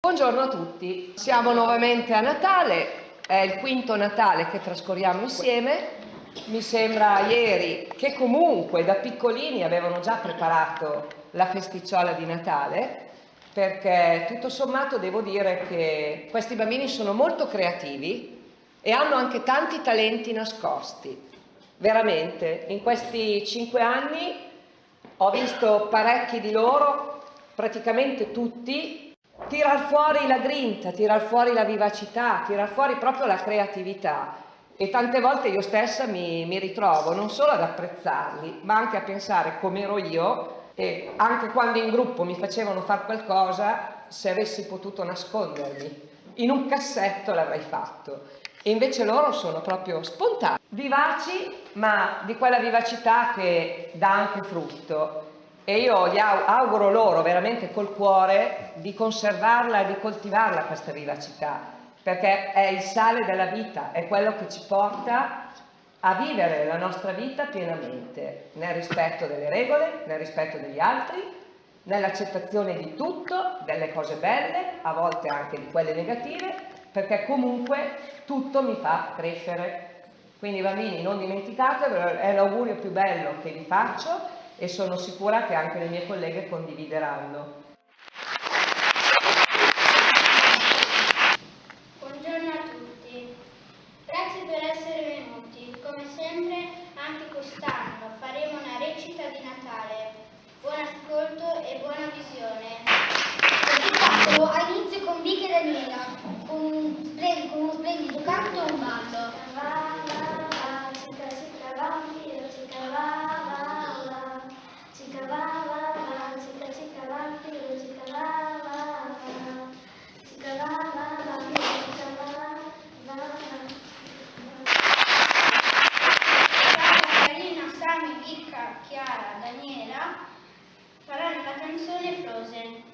Buongiorno a tutti, siamo nuovamente a Natale, è il quinto Natale che trascorriamo insieme. Mi sembra ieri che comunque da piccolini avevano già preparato la festicciola di Natale, perché tutto sommato devo dire che questi bambini sono molto creativi e hanno anche tanti talenti nascosti. Veramente, in questi 5 anni ho visto parecchi di loro, praticamente tutti, tirar fuori la grinta, tirar fuori la vivacità, tirar fuori proprio la creatività, e tante volte io stessa mi ritrovo non solo ad apprezzarli, ma anche a pensare come ero io, e anche quando in gruppo mi facevano fare qualcosa, se avessi potuto nascondermi in un cassetto l'avrei fatto. E invece loro sono proprio spontanei, vivaci, ma di quella vivacità che dà anche frutto. E io gli auguro loro veramente col cuore di conservarla e di coltivarla questa vivacità, perché è il sale della vita, è quello che ci porta a vivere la nostra vita pienamente, nel rispetto delle regole, nel rispetto degli altri, nell'accettazione di tutto, delle cose belle, a volte anche di quelle negative, perché comunque tutto mi fa crescere. Quindi bambini, non dimenticatevelo, è l'augurio più bello che vi faccio, e sono sicura che anche le mie colleghe condivideranno. Buongiorno a tutti, grazie per essere venuti. Come sempre, anche quest'anno faremo una recita di Natale. Buon ascolto e buona visione. L'espettacolo ha inizio con Vic e Daniela, con uno splendido canto e un ballo. Carina, Sami, Vicca, Chiara, Daniela faranno la canzone Frozen.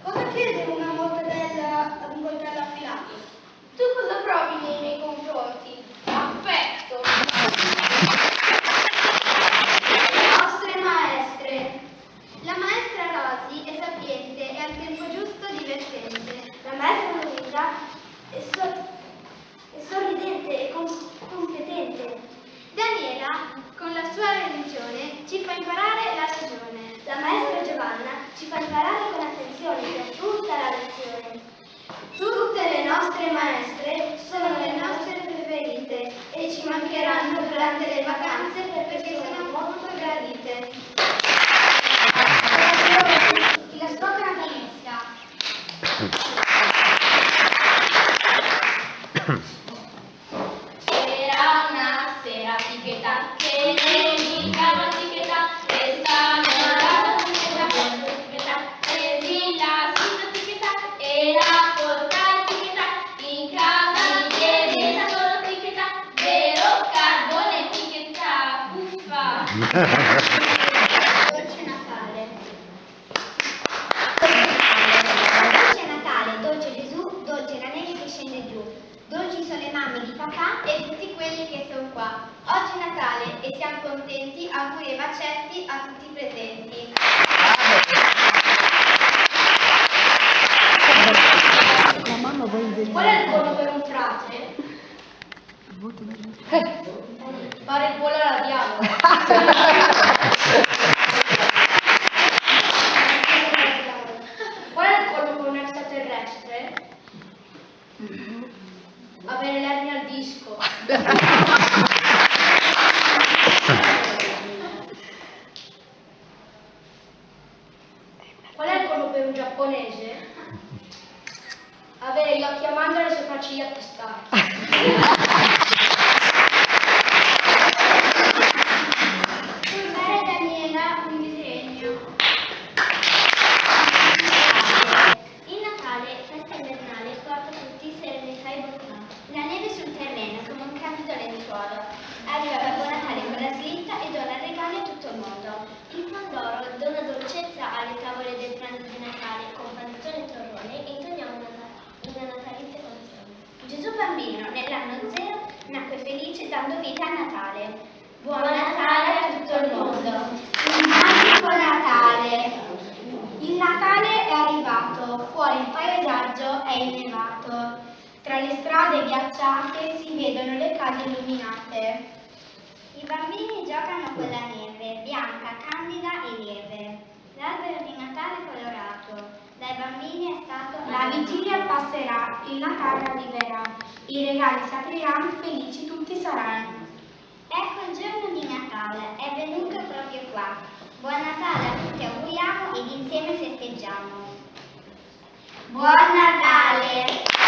Cosa chiede una mortadella ad un coltello affilato? Tu cosa provi nei miei confronti? Affetto. Nostre maestre. La maestra Rosy è sapiente e al tempo giusto divertente. La maestra Luisa è sorridente e competente. Daniela, con la sua religione, ci fa imparare la ragione. La maestra Giovanna ci fa imparare con attenzione per tutta la lezione. Tutte le nostre maestre sono le nostre preferite e ci mancheranno durante le vacanze perché sono molto gradite. La scuola natalizia. Era una sera tichetta che dedicava tichetta e stava tichetta presi la sita tichetta e la porta tichetta in casa mi chiede la solo tichetta vero carbone tichetta uffa. Dolce Natale. Dolce Natale, dolce Gesù, dolce la neve che scende giù, dolci sono papà e tutti quelli che sono qua. Oggi è Natale e siamo contenti, auguri e bacetti a tutti i presenti. Qual è il buono per un frate? Fare il volo alla diavola. Qual è il colmo per un extraterrestre? Avere l'ernia al disco. Qual è il colmo per un giapponese? Avere gli occhi a mandorla e le sopracciglia attestate. Fare Daniela un disegno. Il Natale, festa invernale, porta tutti serenità e bontà. La neve sul terreno come un candido lenzuolo. Arriva Babbo Natale con la slitta e dona regali a tutto il mondo. Il Pandoro dona dolcezza alle tavole del pranzo di Natale con panettone e torrone e intoniamo una natalizia canzone. Gesù bambino nell'anno 0 nacque felice dando vita a Natale. Buon Natale a tutto il mondo. Il magico Natale. Il Natale è arrivato, fuori il paesaggio è innevato. Tra le strade ghiacciate si vedono le case illuminate. I bambini giocano con la neve, bianca, candida e lieve. L'albero di Natale colorato, dai bambini è stato... La vigilia passerà, il Natale arriverà, i regali si apriranno, felici tutti saranno. Ecco il giorno di Natale, è venuto proprio qua. Buon Natale a tutti auguriamo ed insieme festeggiamo. Buon Natale!